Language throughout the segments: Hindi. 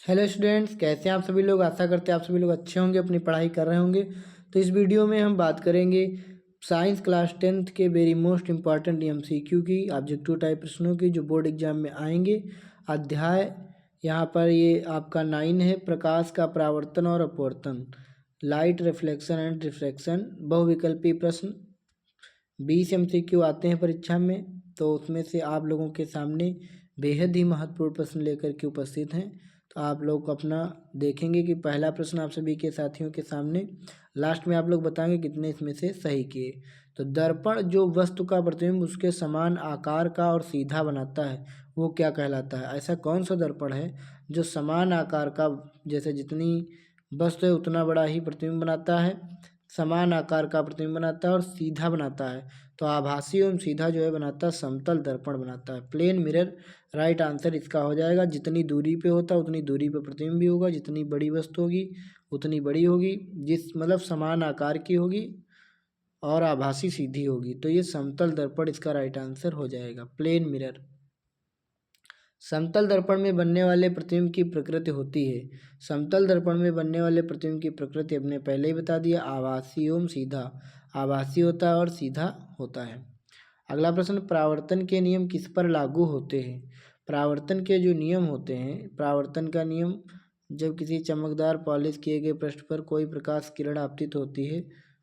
हेलो स्टूडेंट्स, कैसे हैं आप सभी लोग। आशा करते हैं आप सभी लोग अच्छे होंगे, अपनी पढ़ाई कर रहे होंगे। तो इस वीडियो में हम बात करेंगे साइंस क्लास 10th के वेरी मोस्ट इंपॉर्टेंट MCQ की, ऑब्जेक्टिव टाइप प्रश्नों की, जो बोर्ड एग्जाम में आएंगे। अध्याय यहाँ पर ये आपका 9 है, प्रकाश का परावर्तन और अपवर्तन, लाइट रिफ्लेक्शन एंड रिफ्रैक्शन। बहुविकल्पी प्रश्न 20 MCQ आते हैं परीक्षा में, तो उसमें से आप लोगों के सामने बेहद ही महत्वपूर्ण प्रश्न लेकर के उपस्थित हैं। तो आप लोग अपना देखेंगे कि पहला प्रश्न आप सभी के साथियों के सामने, लास्ट में आप लोग बताएंगे कितने इसमें से सही किए। तो दर्पण जो वस्तु का प्रतिबिंब उसके समान आकार का और सीधा बनाता है, वो क्या कहलाता है। ऐसा कौन सा दर्पण है जो समान आकार का, जैसे जितनी वस्तु है उतना बड़ा ही प्रतिबिंब बनाता है, समान आकार का प्रतिबिंब बनाता है और सीधा बनाता है। तो आभासी एवं सीधा जो है बनाता है, समतल दर्पण बनाता है, प्लेन मिरर। राइट आंसर इसका हो जाएगा। जितनी दूरी पे होता है उतनी दूरी पे प्रतिबिंब भी होगा, जितनी बड़ी वस्तु होगी उतनी बड़ी होगी, जिस मतलब समान आकार की होगी और आभासी सीधी होगी। तो ये समतल दर्पण इसका राइट आंसर हो जाएगा, प्लेन मिरर। समतल दर्पण में बनने वाले प्रतिबिंब की प्रकृति होती है। समतल दर्पण में बनने वाले प्रतिबिंब की प्रकृति हमने पहले ही बता दिया, आभासी एवं सीधा। आभासी होता है और सीधा होता है। अगला प्रश्न, परावर्तन के नियम किस पर लागू होते हैं। परावर्तन के जो नियम होते हैं, परावर्तन का नियम, जब किसी चमकदार पॉलिश किए गए पृष्ठ पर कोई प्रकाश किरण आपतित होती है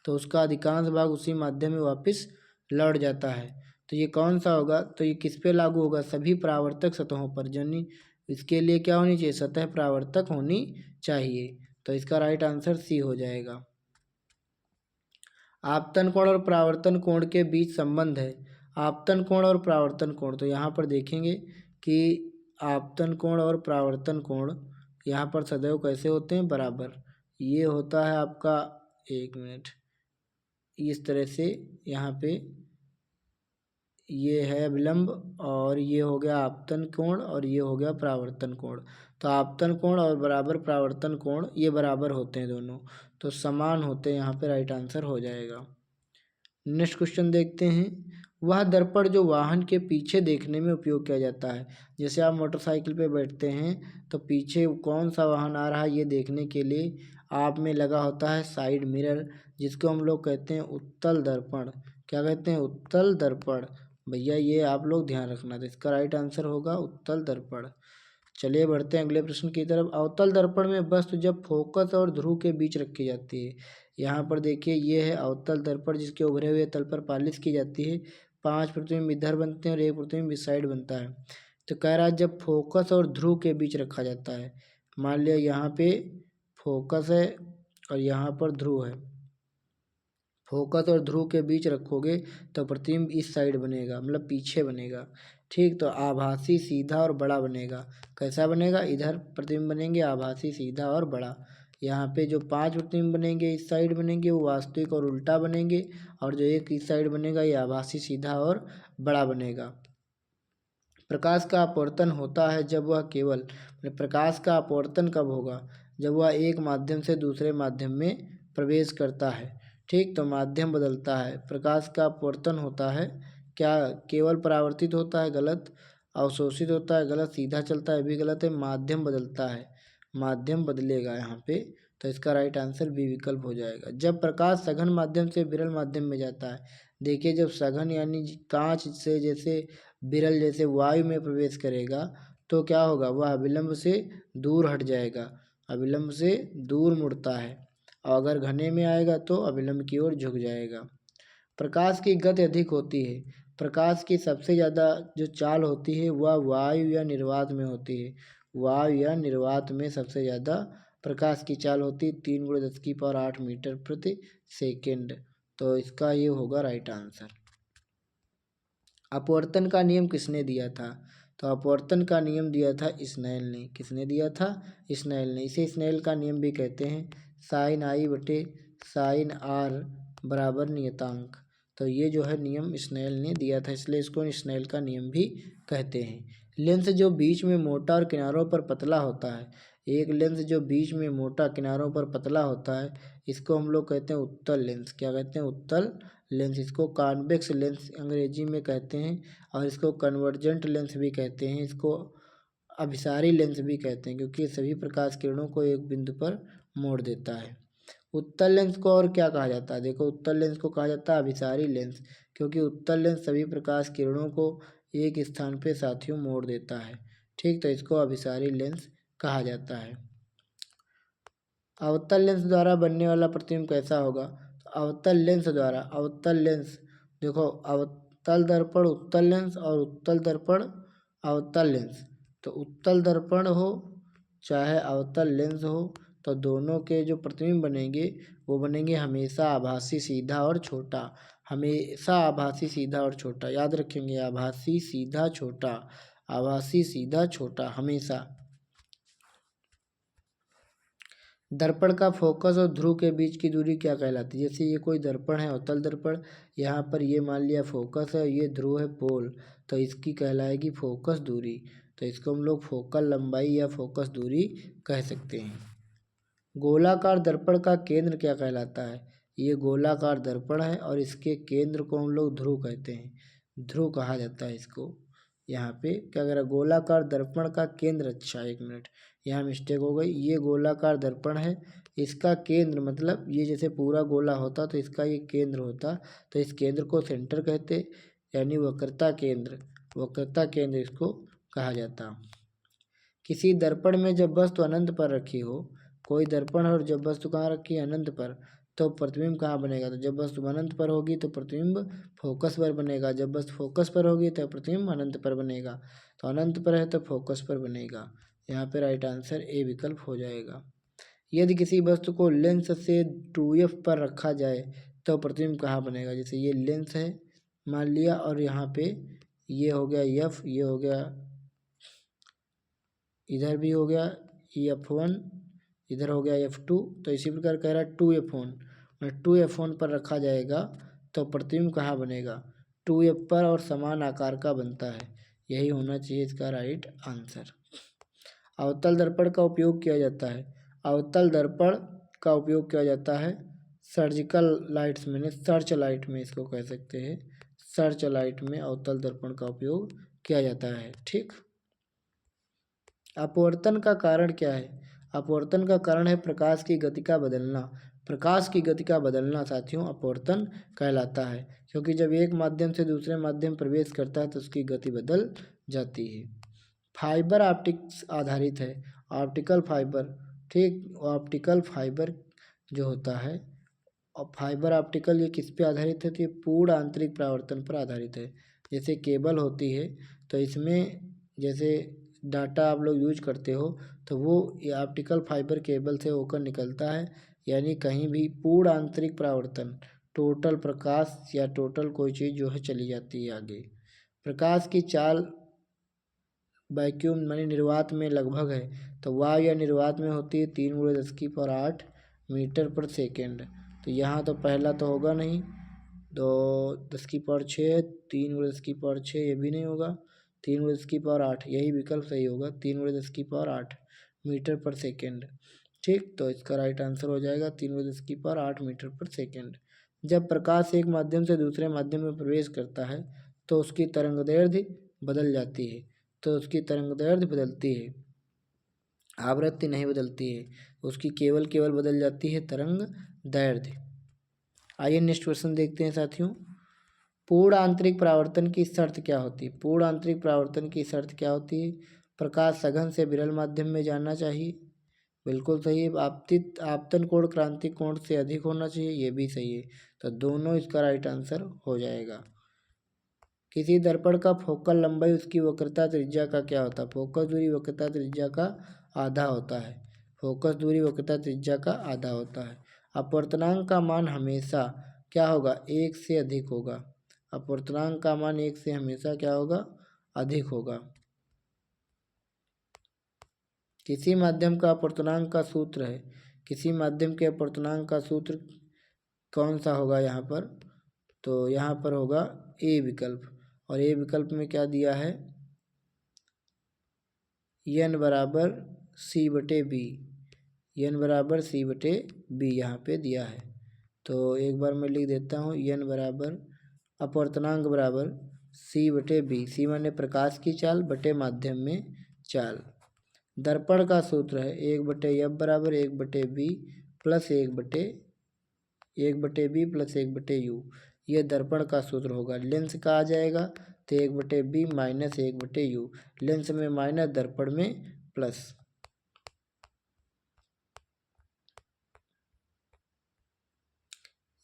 तो उसका अधिकांश भाग उसी माध्यम में वापस लौट जाता है। तो ये कौन सा होगा, तो ये किस पे लागू होगा, सभी परावर्तक सतहों पर। यानी इसके लिए क्या होनी चाहिए, सतह परावर्तक होनी चाहिए। तो इसका राइट आंसर सी हो जाएगा। आपतन कोण और परावर्तन कोण के बीच संबंध है। आपतन कोण और परावर्तन कोण, तो यहाँ पर देखेंगे कि आपतन कोण और परावर्तन कोण यहाँ पर सदैव कैसे होते हैं, बराबर। ये होता है आपका, एक मिनट, इस तरह से यहाँ पे ये है अभिलंब और ये हो गया आपतन कोण और ये हो गया परावर्तन कोण। तो आपतन कोण और बराबर परावर्तन कोण ये बराबर होते हैं दोनों, तो समान होते हैं, यहाँ पे राइट आंसर हो जाएगा। नेक्स्ट क्वेश्चन देखते हैं, वह दर्पण जो वाहन के पीछे देखने में उपयोग किया जाता है। जैसे आप मोटरसाइकिल पे बैठते हैं तो पीछे कौन सा वाहन आ रहा है ये देखने के लिए आप में लगा होता है साइड मिरर, जिसको हम लोग कहते हैं उत्तल दर्पण। क्या कहते हैं, उत्तल दर्पण। भैया ये आप लोग ध्यान रखना, तो इसका राइट आंसर होगा उत्तल दर्पण। चलिए बढ़ते हैं अगले प्रश्न की तरफ। अवतल दर्पण में वस्तु जब फोकस और ध्रुव के बीच रखी जाती है। यहाँ पर देखिए ये है अवतल दर्पण, जिसके उभरे हुए तल पर पालिश की जाती है। 5 प्रतिबिंब इधर बनते हैं और 1 प्रतिबिंब इस साइड बनता है। तो कह रहा है जब फोकस और ध्रुव के बीच रखा जाता है। मान लिया यहाँ पे फोकस है और यहाँ पर ध्रुव है, फोकस और ध्रुव के बीच रखोगे तो प्रतिबिंब इस साइड बनेगा, मतलब पीछे बनेगा। ठीक, तो आभासी सीधा और बड़ा बनेगा। कैसा बनेगा, इधर प्रतिबिंब बनेंगे आभासी सीधा और बड़ा। यहाँ पे जो 5 प्रतिबिंब बनेंगे इस साइड बनेंगे वो वास्तविक और उल्टा बनेंगे, और जो एक इस साइड बनेगा ये आभासी सीधा और बड़ा बनेगा। प्रकाश का अपवर्तन होता है जब वह केवल, प्रकाश का अपवर्तन कब होगा, जब वह एक माध्यम से दूसरे माध्यम में प्रवेश करता है। ठीक, तो माध्यम बदलता है। प्रकाश का अपवर्तन होता है, क्या केवल परावर्तित होता है, गलत। अवशोषित होता है, गलत। सीधा चलता है, भी गलत है। माध्यम बदलता है, माध्यम बदलेगा यहाँ पे। तो इसका राइट आंसर बी विकल्प हो जाएगा। जब प्रकाश सघन माध्यम से विरल माध्यम में जाता है, देखिए जब सघन यानी कांच से जैसे विरल जैसे वायु में प्रवेश करेगा तो क्या होगा, वह अविलंब से दूर हट जाएगा, अविलंब से दूर मुड़ता है। और अगर घने में आएगा तो अविलंब की ओर झुक जाएगा। प्रकाश की गति अधिक होती है। प्रकाश की सबसे ज़्यादा जो चाल होती है वह वायु या निर्वात में होती है। वायु या निर्वात में सबसे ज़्यादा प्रकाश की चाल होती है, 3 × 10⁸ मीटर प्रति सेकेंड। तो इसका ये होगा राइट आंसर। अपवर्तन का नियम किसने दिया था, तो अपवर्तन का नियम दिया था स्नेल ने। किसने दिया था, स्नेल ने। इसे स्नेल का नियम भी कहते हैं, साइन आई बटे साइन आर बराबर नियतांक। तो ये जो है नियम स्नेल ने दिया था, इसलिए इसको स्नेल का नियम भी कहते हैं। लेंस जो बीच में मोटा और किनारों पर पतला होता है, एक लेंस जो बीच में मोटा किनारों पर पतला होता है, इसको हम लोग कहते हैं उत्तल लेंस। क्या कहते हैं, उत्तल लेंस। इसको कॉन्वेक्स लेंस अंग्रेजी में कहते हैं और इसको कन्वर्जेंट लेंस भी कहते हैं। इसको अभिसारी लेंस भी कहते हैं, क्योंकि सभी प्रकाश किरणों को एक बिंदु पर मोड़ देता है। उत्तल लेंस को और क्या कहा जाता है? देखो, उत्तल लेंस को कहा जाता है अभिसारी लेंस, क्योंकि उत्तल लेंस सभी प्रकाश किरणों को एक स्थान पे साथियों मोड़ देता है। ठीक, तो इसको अभिसारी लेंस कहा जाता है। अवतल लेंस द्वारा बनने वाला प्रतिबिंब कैसा होगा? अवतल लेंस द्वारा, अवतल लेंस, देखो, अवतल दर्पण उत्तल लेंस और उत्तल दर्पण अवतल लेंस। तो उत्तल दर्पण हो चाहे अवतल लेंस हो, तो दोनों के जो प्रतिबिंब बनेंगे वो बनेंगे हमेशा आभासी, सीधा और छोटा। हमेशा आभासी, सीधा और छोटा, याद रखेंगे, आभासी, सीधा, छोटा, आभासी, सीधा, छोटा, हमेशा। दर्पण का फोकस और ध्रुव के बीच की दूरी क्या कहलाती है? जैसे ये कोई दर्पण है, अवतल दर्पण, यहाँ पर ये मान लिया फोकस है, ये ध्रुव है, पोल, तो इसकी कहलाएगी फोकस दूरी। तो इसको हम लोग फोकल लंबाई या फोकस दूरी कह सकते हैं। गोलाकार दर्पण का केंद्र क्या कहलाता है? ये गोलाकार दर्पण है और इसके केंद्र को हम लोग ध्रुव कहते हैं, ध्रुव कहा जाता है इसको। यहाँ पे क्या कह रहा है? गोलाकार दर्पण का केंद्र, अच्छा एक मिनट, यहाँ मिस्टेक हो गई। ये गोलाकार दर्पण है, इसका केंद्र मतलब ये जैसे पूरा गोला होता तो इसका ये केंद्र होता, तो इस केंद्र को सेंटर कहते, यानी वक्रता केंद्र, वक्रता केंद्र इसको कहा जाता। किसी दर्पण में जब वस्तु अनंत पर रखी हो, कोई दर्पण और जब वस्तु कहाँ रखी है? अनंत पर, तो प्रतिबिंब कहाँ बनेगा? तो जब वस्तु अनंत पर होगी तो प्रतिबिंब फोकस पर बनेगा, जब वस्तु फोकस पर होगी तो प्रतिबिंब अनंत पर बनेगा। तो अनंत पर है तो फोकस पर बनेगा। यहाँ पे राइट आंसर ए विकल्प हो जाएगा। यदि किसी वस्तु को लेंस से 2f पर रखा जाए तो प्रतिबिंब कहाँ बनेगा? जैसे ये लेंस है मान लिया, और यहाँ पे ये हो गया f, ये हो गया, इधर भी हो गया f1, इधर हो गया f2, तो इसी प्रकार कह रहा है 2f1, और 2f1 पर रखा जाएगा तो प्रतिबिंब कहाँ बनेगा? 2f पर और समान आकार का बनता है। यही होना चाहिए इसका राइट आंसर। अवतल दर्पण का उपयोग किया जाता है, अवतल दर्पण का उपयोग किया जाता है सर्जिकल लाइट्स में, सर्च लाइट में इसको कह सकते हैं, सर्च लाइट में अवतल दर्पण का उपयोग किया जाता है। ठीक, अपवर्तन का कारण क्या है? अपवर्तन का कारण है प्रकाश की गति का बदलना। प्रकाश की गति का बदलना साथियों अपवर्तन कहलाता है, क्योंकि जब एक माध्यम से दूसरे माध्यम प्रवेश करता है तो उसकी गति बदल जाती है। फाइबर ऑप्टिक्स आधारित है, ऑप्टिकल फाइबर, ठीक, ऑप्टिकल फाइबर जो होता है, और फाइबर ऑप्टिकल, ये किस पे आधारित है? तो ये पूर्ण आंतरिक परावर्तन पर आधारित है। जैसे केबल होती है तो इसमें जैसे डाटा आप लोग यूज करते हो तो वो ये ऑप्टिकल फाइबर केबल से होकर निकलता है, यानी कहीं भी पूर्ण आंतरिक परावर्तन, टोटल प्रकाश या टोटल कोई चीज़ जो है चली जाती है आगे। प्रकाश की चाल वैक्यूम मानी निर्वात में लगभग है, तो वायु या निर्वात में होती है 3×10⁸ मीटर पर सेकेंड। तो यहाँ तो पहला तो होगा नहीं, तो 10⁶, 3×10⁸, ये भी नहीं होगा, 3×10⁸, यही विकल्प सही होगा, 3×10⁸ मीटर पर सेकेंड। ठीक, तो इसका राइट आंसर हो जाएगा 3×10⁸ मीटर पर सेकेंड। जब प्रकाश एक माध्यम से दूसरे माध्यम में प्रवेश करता है तो उसकी तरंगदैर्ध्य बदल जाती है, तो उसकी तरंगदैर्ध्य बदलती है, आवृत्ति नहीं बदलती है, उसकी केवल बदल जाती है तरंगदैर्ध्य। आइए नेक्स्ट क्वेश्चन देखते हैं साथियों। पूर्ण आंतरिक परावर्तन की शर्त क्या होती है? पूर्ण आंतरिक परावर्तन की शर्त क्या होती है? प्रकाश सघन से विरल माध्यम में जाना चाहिए, बिल्कुल सही है। आपतित आपतन कोण क्रांतिक कोण से अधिक होना चाहिए, ये भी सही है। तो दोनों इसका राइट आंसर हो जाएगा। किसी दर्पण का फोकल लंबाई उसकी वक्रता त्रिज्या का क्या होता है? फोकस दूरी वक्रता त्रिज्या का आधा होता है, फोकस दूरी वक्रता त्रिज्या का आधा होता है। अपवर्तनांक का मान हमेशा क्या होगा? 1 से अधिक होगा। अपवर्तनांक का मान 1 से हमेशा क्या होगा? अधिक होगा। किसी माध्यम का अपवर्तनांक का सूत्र है, किसी माध्यम के अपवर्तनांक का सूत्र कौन सा होगा यहाँ पर? तो यहाँ पर होगा ए विकल्प, और ए विकल्प में क्या दिया है? n बराबर c/b, n बराबर c/b यहाँ पे दिया है। तो एक बार मैं लिख देता हूँ, n बराबर अपवर्तनांक बराबर c/b, c माने प्रकाश की चाल बटे माध्यम में चाल। दर्पण का सूत्र है 1/f बराबर 1/b plus 1/b plus 1/u। ये दर्पण का सूत्र होगा। लेंस का आ जाएगा तो 1/b माइनस 1/u। लेंस में माइनस, दर्पण में प्लस।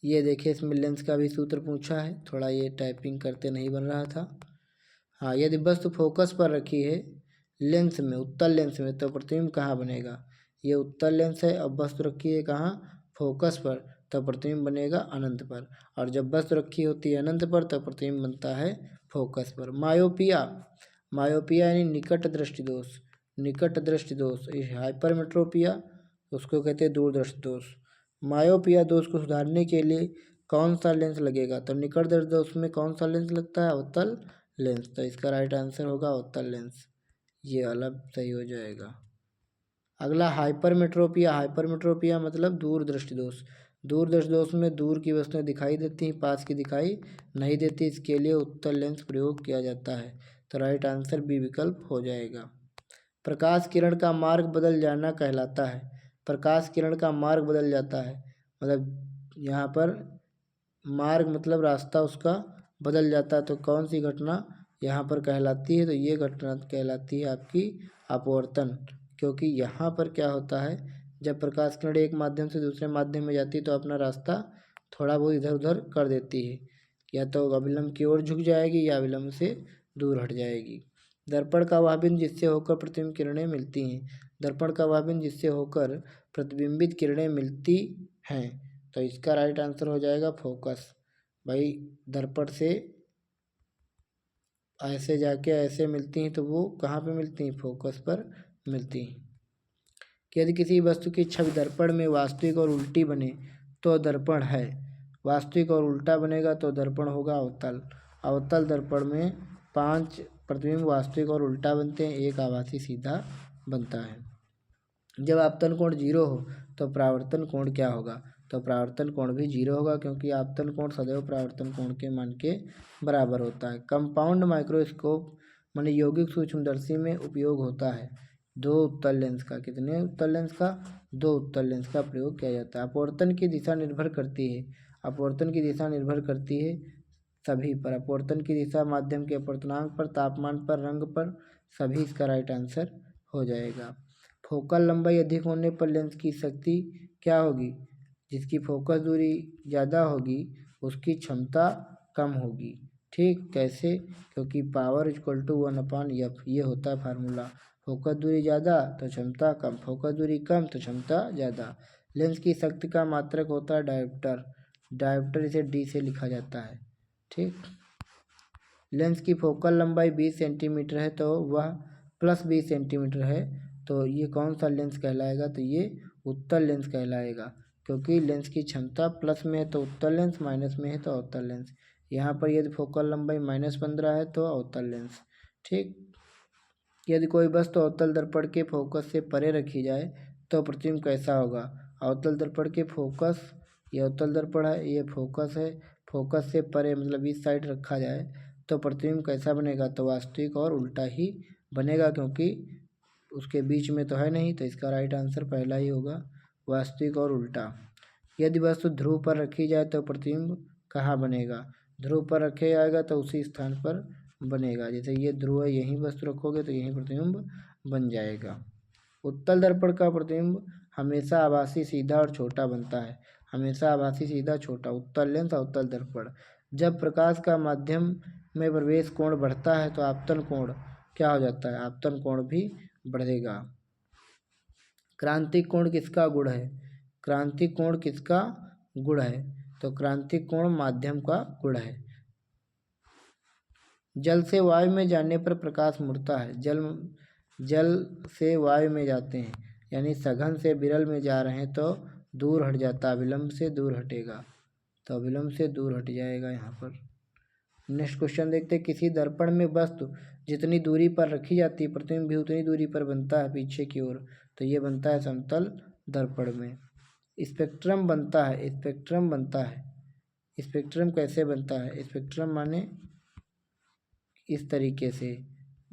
ये देखिए इसमें लेंस का भी सूत्र पूछा है, थोड़ा ये टाइपिंग करते नहीं बन रहा था। हाँ, यदि वस्तु फोकस पर रखी है लेंस में, उत्तल लेंस में, तो प्रतिबिंब कहाँ बनेगा? ये उत्तल लेंस है, अब वस्तु रखी है कहाँ? फोकस पर, तो प्रतिबिंब बनेगा अनंत पर। और जब वस्तु रखी होती है अनंत पर तो प्रतिबिंब बनता है फोकस पर। मायोपिया, मायोपिया यानी निकट दृष्टि दोष। निकट दृष्टि दोष, हाइपरमेट्रोपिया उसको कहते हैं दूरदृष्टि दोष। मायोपिया दोष को सुधारने के लिए कौन सा लेंस लगेगा? तो निकट दृष्टि दोष में कौन सा लेंस लगता है? उत्तल लेंस। तो इसका राइट आंसर होगा उत्तल लेंस। ये अलग सही हो जाएगा। अगला हाइपरमेट्रोपिया। हाइपरमेट्रोपिया मतलब दूर दृष्टि दोष। दूर दृष्टि दोष में दूर की वस्तुएं दिखाई देती हैं, पास की दिखाई नहीं देती। इसके लिए उत्तल लेंस प्रयोग किया जाता है। तो राइट आंसर बी विकल्प हो जाएगा। प्रकाश किरण का मार्ग बदल जाना कहलाता है। प्रकाश किरण का मार्ग बदल जाता है मतलब यहाँ पर मार्ग मतलब रास्ता उसका बदल जाता है, तो कौन सी घटना यहाँ पर कहलाती है? तो ये घटना कहलाती है आपकी अपवर्तन। क्योंकि यहाँ पर क्या होता है, जब प्रकाश किरण एक माध्यम से दूसरे माध्यम में जाती है तो अपना रास्ता थोड़ा बहुत इधर उधर कर देती है, या तो अभिलंब की ओर झुक जाएगी या अभिलंब से दूर हट जाएगी। दर्पण का वह बिंदु जिससे होकर प्रतिबिंब किरणें मिलती हैं। दर्पण का वह बिंदु जिससे होकर प्रतिबिंबित किरणें मिलती हैं, तो इसका राइट आंसर हो जाएगा फोकस। भाई दर्पण से ऐसे जाके ऐसे मिलती हैं तो वो कहाँ पे मिलती हैं? फोकस पर मिलती हैं। कि यदि किसी वस्तु की छवि दर्पण में वास्तविक और उल्टी बने तो दर्पण है। वास्तविक और उल्टा बनेगा तो दर्पण होगा अवतल। अवतल दर्पण में 5 प्रतिबिंब वास्तविक और उल्टा बनते हैं, एक आभासी सीधा बनता है। जब आपतन कोण 0 हो तो परावर्तन कोण क्या होगा? तो परावर्तन कोण भी 0 होगा, क्योंकि आपतन कोण सदैव परावर्तन कोण के मान के बराबर होता है। कंपाउंड माइक्रोस्कोप माने यौगिक सूक्ष्मदर्शी में उपयोग होता है 2 उत्तल लेंस का। कितने उत्तल लेंस का? 2 उत्तल लेंस का प्रयोग किया जाता है। अपवर्तन की दिशा निर्भर करती है। अपवर्तन की दिशा निर्भर करती है सभी पर। अपवर्तन की दिशा माध्यम के अपवर्तनांक पर, तापमान पर, रंग पर, सभी इसका राइट आंसर हो जाएगा। फोकल लंबाई अधिक होने पर लेंस की शक्ति क्या होगी? जिसकी फोकस दूरी ज़्यादा होगी उसकी क्षमता कम होगी। ठीक, कैसे? क्योंकि पावर इक्वल टू 1/f, ये होता है फार्मूला। फोकस दूरी ज़्यादा तो क्षमता कम, फोकस दूरी कम तो क्षमता ज़्यादा। लेंस की शक्ति का मात्रक होता है डायोप्टर। डायोप्टर इसे डी से लिखा जाता है। ठीक, लेंस की फोकल लंबाई 20 सेंटीमीटर है तो वह प्लस 20 सेंटीमीटर है, तो ये कौन सा लेंस कहलाएगा? तो ये उत्तल लेंस कहलाएगा, क्योंकि लेंस की क्षमता प्लस में है तो उत्तल लेंस, माइनस में है तो अवतल लेंस। यहाँ पर यदि फोकल लंबाई -15 है तो अवतल लेंस। ठीक, यदि कोई वस्तु अवतल दर्पण के फोकस से परे रखी जाए तो प्रतिबिंब कैसा होगा? अवतल दर्पण के फोकस, ये अवतल दर्पण है, ये फोकस है, फोकस से परे मतलब इस साइड रखा जाए तो प्रतिबिंब कैसा बनेगा? तो वास्तविक और उल्टा ही बनेगा, क्योंकि उसके बीच में तो है नहीं, तो इसका राइट आंसर पहला ही होगा, वास्तविक और उल्टा। यदि वस्तु ध्रुव पर रखी जाए तो प्रतिबिंब कहाँ बनेगा? ध्रुव पर रखे जाएगा तो उसी स्थान पर बनेगा। जैसे ये ध्रुव है, यहीं वस्तु रखोगे तो यहीं प्रतिबिंब बन जाएगा। उत्तल दर्पण का प्रतिबिंब हमेशा आभासी सीधा और छोटा बनता है। हमेशा आभासी सीधा छोटा। उत्तल लेंस और उत्तल दर्पण, जब प्रकाश का माध्यम में प्रवेश कोण बढ़ता है तो आपतन कोण क्या हो जाता है? आपतन कोण भी बढ़ेगा। क्रांतिक कोण किसका गुण है? क्रांतिक कोण किसका गुण है? तो क्रांतिक कोण माध्यम का गुण है। जल से वायु में जाने पर प्रकाश मुड़ता है। जल से वायु में जाते हैं, यानी सघन से विरल में जा रहे हैं तो दूर हट जाता है, विलंब से दूर हटेगा, तो विलंब से दूर हट जाएगा यहाँ पर। नेक्स्ट क्वेश्चन देखते हैं। किसी दर्पण में वस्तु जितनी दूरी पर रखी जाती है प्रतिबिंब भी उतनी दूरी पर बनता है पीछे की ओर, तो ये बनता है समतल दर्पण में। स्पेक्ट्रम बनता है, स्पेक्ट्रम बनता है। स्पेक्ट्रम कैसे बनता है? स्पेक्ट्रम माने इस तरीके से,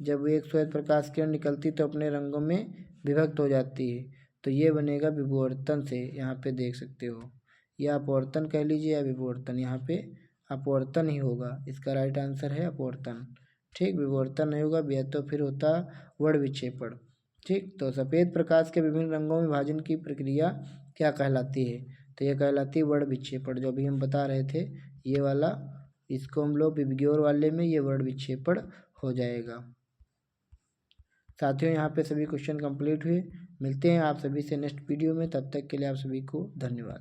जब एक श्वेत प्रकाश किरण निकलती तो अपने रंगों में विभक्त हो जाती है, तो ये बनेगा विवर्तन से। यहाँ पे देख सकते हो, या अपवर्तन कह लीजिए या विवर्तन, यहाँ पे अपवर्तन ही होगा, इसका राइट आंसर है अपवर्तन। ठीक, विवर्तन नहीं होगा, या तो फिर होता वर्ण विक्षेपण। ठीक, तो सफ़ेद प्रकाश के विभिन्न रंगों में विभाजन की प्रक्रिया क्या कहलाती है? तो ये कहलाती है वर्ण विक्षेपण, जो अभी हम बता रहे थे ये वाला, इसको हम लोग विबग्योर वाले में ये वर्ण विक्षेपण हो जाएगा। साथियों, यहाँ पे सभी क्वेश्चन कंप्लीट हुए। मिलते हैं आप सभी से नेक्स्ट वीडियो में, तब तक के लिए आप सभी को धन्यवाद।